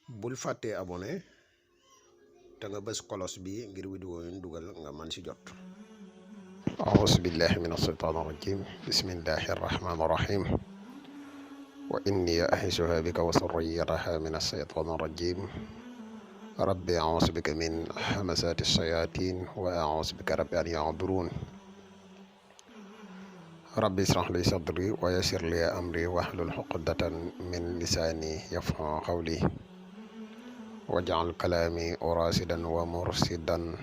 bul fàttee abonné te nga bës kolos bi ngir vidéo yu ñu dugal nga man ci jot. auzu billahi min ashaytaani rajim bismillahi arrahmani irrahim wa inni a'iizuha bika wa surriyataha min ashaytaani rajim rabbi auzu bika min hamasati shayatin wa auzu bika rabbi an yahduruun rabbi israh li sadri wa yassir li amri wahlul uqdatan min lisaani yafqahu qawli waj'al kalaami rasidan wa mursidan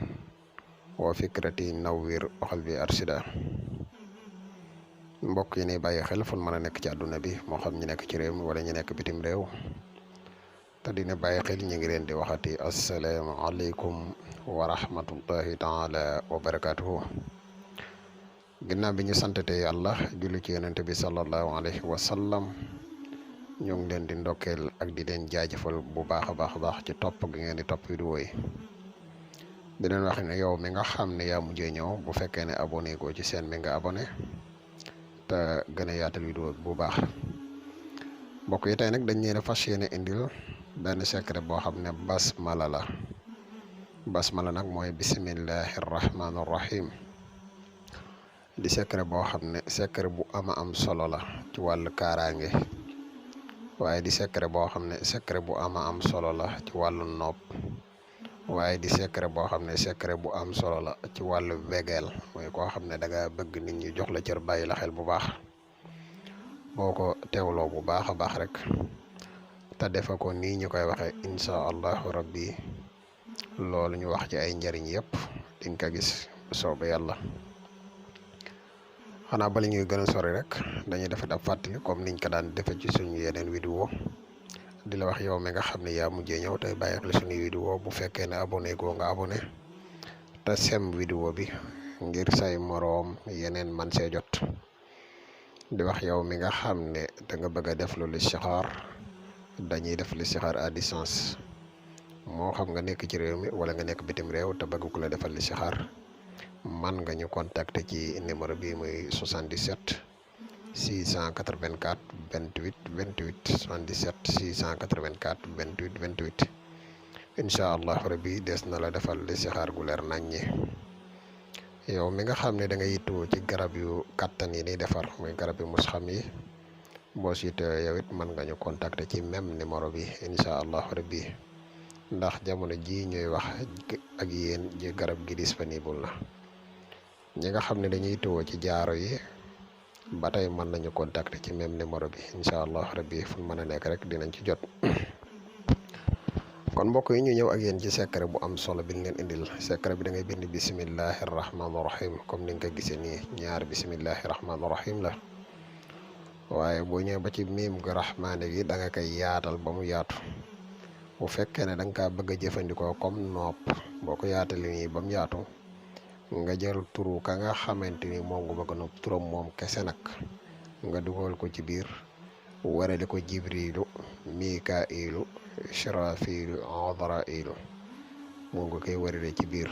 wa fikrati nawwir wa qalbi arshida. mbokk yi ni bàyyi xel fu mën a nekk ci àdduna bi moo xam ñu nekk ci réew mi wala ñu nekk bitim réew te dina bàyyi xel ñu ngi leen di waxati assalaamu aleykum wa rahmatullahi taala wa barakatuhu. ginnaaw bi ñu santate yàlla julli ci yonente bi sallallahu alayhi wa sallam ñoo ngi leen di ndokkeel ak di leen jaajëfal bu baax a baax ci topp gi ngeen di topp vidéo yi di leen wax ne yow mi nga xam ne yaa mujjee ñëw bu fekkee ne abonné goo ci seen bi nga abonné te gën a yaatal vidéo bu baax. mbokk yi tey nag dañ leen a fas yéene indil benn secret boo xam ne basmala nag mooy bismillahi rahmaani rahim di secret boo xam ne secret bu am solo la ci wàllu kaaraange. waaye di secret boo xam ne secret bu am solo la ci wàllu nopp waaye di secret boo xam ne secret bu am solo la ci wàllu wegeel mooy koo xam ne da nga bëgg nit ñi jox la cër bàyyi la xel bu baax boo ko teewloo bu baax a baax rek te defe ko nii ñu koy waxee incha allahu rabbi loolu ñu wax ci ay njariñ yëpp di nga ko gis soobe yàlla. xanaa bala ñuy gën a sori rek dañuy def ab fàttali comme niñ ko daan defee ci suñu yeneen vidéo di la wax yow mi nga xam ne yaa mujjee ñëw tey bàyyi xel suñuy vidéo bu fekkee ne abonné goo nga abonné te sem vidéo bi ngir say moroom yeneen man see jot. di wax yow mi nga xam ne da nga bëgg a def lu listixaar dañuy def listixaar à distance moo xam nga nekk ci réew mi wala nga nekk bitim réew te bëgg ku la defal listixaar man nga ñu contacter ci numéro bi muy 77 684 28 28 77 684 28 28 incha allah rabbi des na la defal listixaar gu leer naññi. yow mi nga xam ne da nga yittewoo ci garab yu kattan yi ni defar muy garab yu mus xam yi boo siitee yow it mën nga ñu contacter ci même numéro bi incha allah rabbi ndax jamono ji ñuy wax ak yéen ji garab gi disponible na. ñi nga xam ne dañuy tëwoo ci jaaro yi ba tey mën nañu contacter ci même numéro bi incha allah rabbi fu mën a nekk rek dinañ ci jot. kon mbokk yi ñu ñëw ak yéen ci secret bu am solo bi ñu leen indil. secret bi da ngay bind bismillahi rahmaani rahim comme ni nga ko gisee nii ñaar bismillahi rahmaani rahim la waaye boo ñëwee ba ci miim gu rahmaani gi da nga koy yaatal ba mu yaatu. bu fekkee ne da nga kaa bëgg a jëfandikoo comme nopp boo ko yaatali nii ba mu yaatu nga jël turu ka nga xamante ni moom nga bëgg nopp turam moom kese nag nga dugal ko ci biir warale ko jibrilu mikailu israfilu adrailu moom nga koy warale ci biir.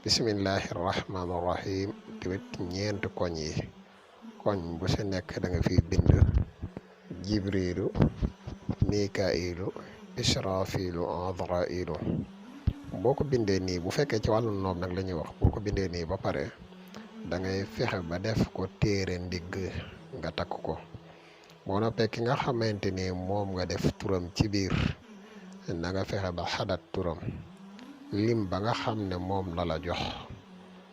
bismillahi rahmaani rahim tamit ñeenti koñ yi koñ bu si nekk da nga fiy bind jibrilu mikailu israfilu adrailu. boo ko bindee nii bu fekkee ci wàllu noob nag la ñuy wax boo ko bindee nii ba pare da ngay fexe ba def ko téere ndigg nga takk ko. boo noppee ki nga xamante ni moom nga def turam ci biir na nga fexe ba xadat turam lim ba nga xam ne moom la la jox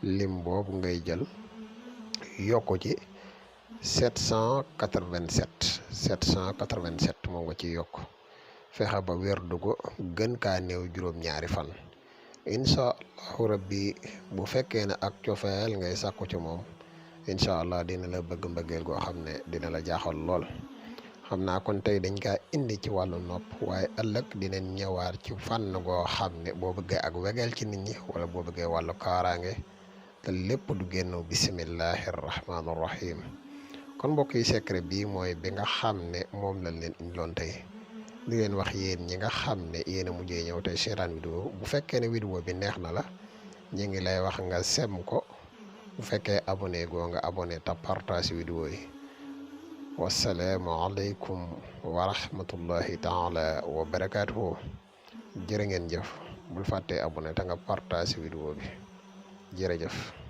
lim boobu ngay jël yokku ci 787 moom nga ci yokk fexe ba werdu ko gën kaa néew juróom-ñaari fan. incha allahu rabbi bu fekkee ne ak cofeel ngay sàkku ci moom incha allah dina la bëgg mbëggeel goo xam ne dina la jaaxal lool. xam naa kon tey dañ kaa indi ci wàllu nopp waaye ëllëg dinañ ñëwaat ci fànn goo xam ne boo bëggee ak wegeel ci nit ñi wala boo bëggee wàllu kaaraange te lépp du génn bismillahi rahmaani rahim. kon mbokk yi secret bii mooy bi nga xam ne moom lañ leen indiloon tey. di leen wax yéen ñi nga xam ne yéen a mujjee ñëw tey seetaan vidéo bu fekkee ne vidéo bi neex na la ñu ngi lay wax nga sem ko bu fekkee abonné goo nga abonné te partage vidéo yi wasalaamu aleykum wa rahmatullahi taala wa barakaatuhu. jërë ngeen jëf bul fàttee abonné te nga partage vidéo bi jërëjëf.